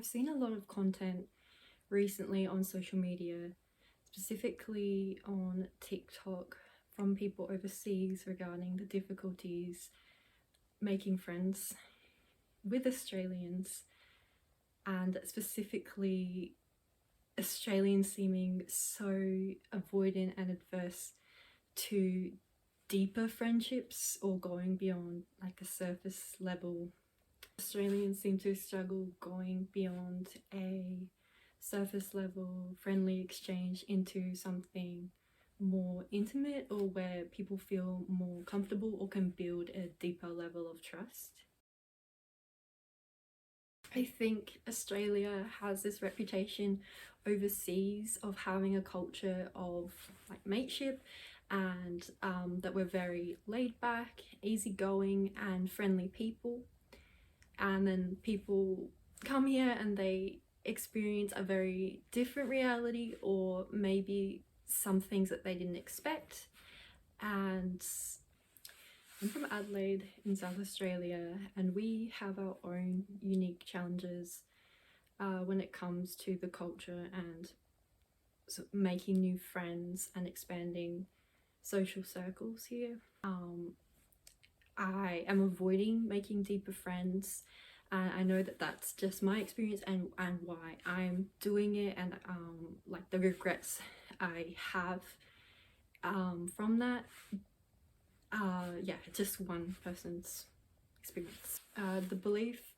I've seen a lot of content recently on social media, specifically on TikTok, from people overseas regarding the difficulties making friends with Australians, and specifically Australians seeming so avoidant and adverse to deeper friendships or going beyond like a surface level. Australians seem to struggle going beyond a surface level friendly exchange into something more intimate, or where people feel more comfortable or can build a deeper level of trust. I think Australia has this reputation overseas of having a culture of like mateship, and that we're very laid back, easygoing and friendly people. And then people come here and they experience a very different reality, or maybe some things that they didn't expect. And I'm from Adelaide in South Australia, and we have our own unique challenges when it comes to the culture and making new friends and expanding social circles here. I am avoiding making deeper friends, and I know that that's just my experience and why I'm doing it, and like the regrets I have from that. Yeah, just one person's experience. The belief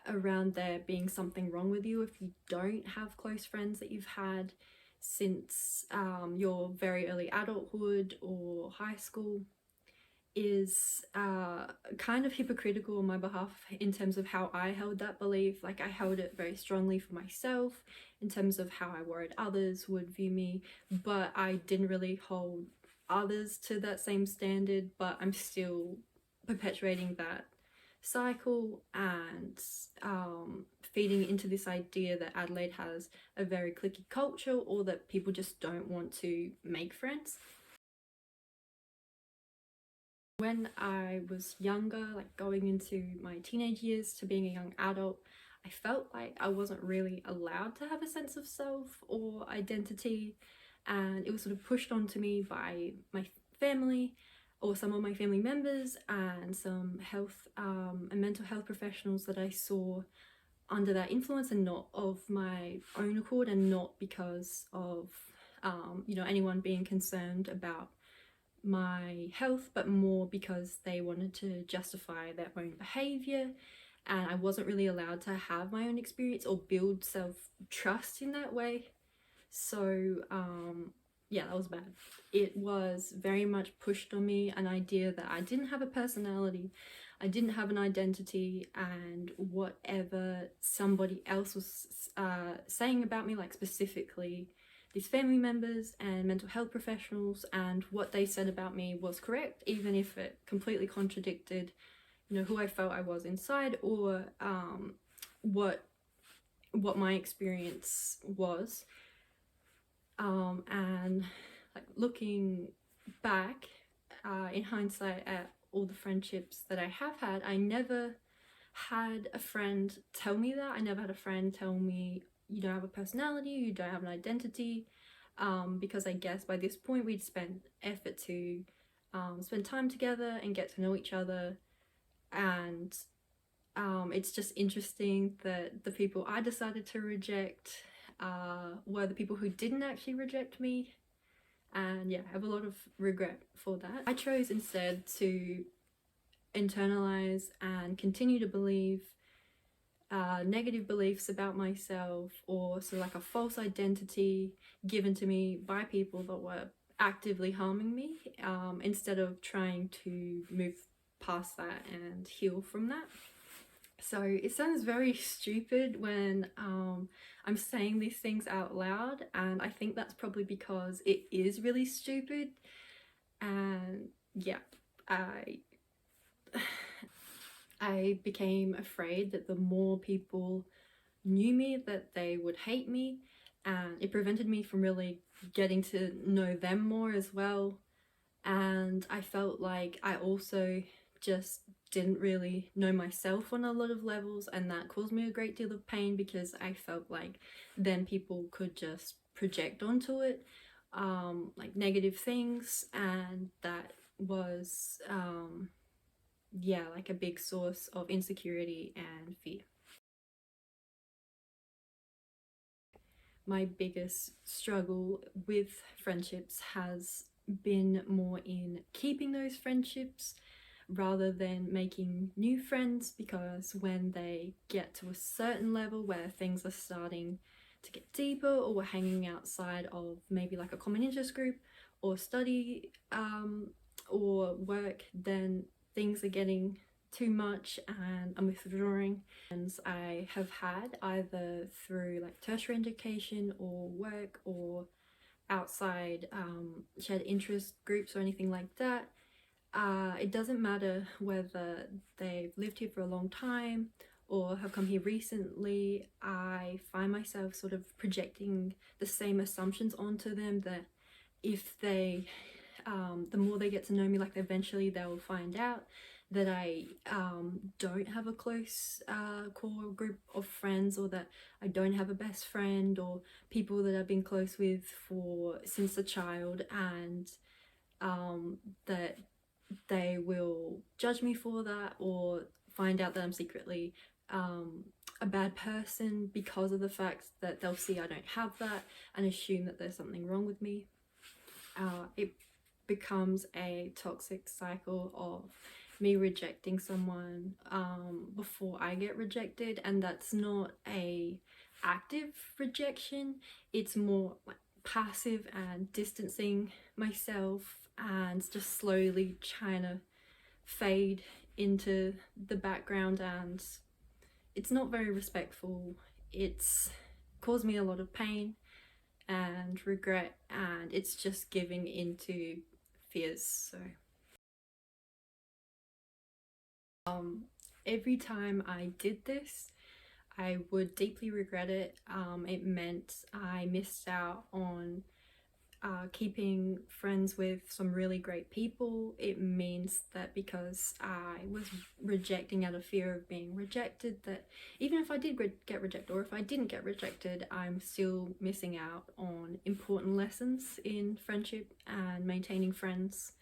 around there being something wrong with you if you don't have close friends that you've had since your very early adulthood or high school is kind of hypocritical on my behalf in terms of how I held that belief. Like, I held it very strongly for myself in terms of how I worried others would view me, but I didn't really hold others to that same standard. But I'm still perpetuating that cycle and feeding into this idea that Adelaide has a very cliquey culture, or that people just don't want to make friends. When I was younger, like going into my teenage years to being a young adult, I felt like I wasn't really allowed to have a sense of self or identity, and it was sort of pushed onto me by my family or some of my family members and some health and mental health professionals that I saw under that influence, and not of my own accord, and not because of anyone being concerned about my health, but more because they wanted to justify their own behavior, and I wasn't really allowed to have my own experience or build self-trust in that way. So yeah, that was bad. It was very much pushed on me, an idea that I didn't have a personality, I didn't have an identity, and whatever somebody else was saying about me, like specifically these family members and mental health professionals, and what they said about me was correct, even if it completely contradicted, who I felt I was inside, or what my experience was. And like looking back in hindsight at all the friendships that I have had, I never had a friend tell me that. I never had a friend tell me, you don't have a personality, you don't have an identity, because I guess by this point we'd spent effort to spend time together and get to know each other. And it's just interesting that the people I decided to reject were the people who didn't actually reject me. And yeah, I have a lot of regret for that. I chose instead to internalize and continue to believe negative beliefs about myself, or sort of like a false identity given to me by people that were actively harming me, instead of trying to move past that and heal from that. So it sounds very stupid when I'm saying these things out loud, and I think that's probably because it is really stupid. And yeah, I became afraid that the more people knew me, that they would hate me, and it prevented me from really getting to know them more as well. And I felt like I also just didn't really know myself on a lot of levels, and that caused me a great deal of pain because I felt like then people could just project onto it like negative things, and that was yeah, like a big source of insecurity and fear. My biggest struggle with friendships has been more in keeping those friendships rather than making new friends, because when they get to a certain level where things are starting to get deeper, or we're hanging outside of maybe like a common interest group or study or work, then things are getting too much and I'm withdrawing. And I have had either through like tertiary education or work or outside shared interest groups or anything like that. It doesn't matter whether they've lived here for a long time or have come here recently. I find myself sort of projecting the same assumptions onto them, that if they the more they get to know me, like eventually they'll find out that I don't have a close core group of friends, or that I don't have a best friend, or people that I've been close with for since a child, and that they will judge me for that, or find out that I'm secretly a bad person because of the fact that they'll see I don't have that and assume that there's something wrong with me. It becomes a toxic cycle of me rejecting someone before I get rejected, and that's not a active rejection, it's more like passive and distancing myself and just slowly trying to fade into the background, and it's not very respectful. It's caused me a lot of pain and regret, and it's just giving into fears. So every time I did this, I would deeply regret it. It meant I missed out on keeping friends with some really great people. It means that because I was rejecting out of fear of being rejected, that even if I did get rejected, or if I didn't get rejected, I'm still missing out on important lessons in friendship and maintaining friends.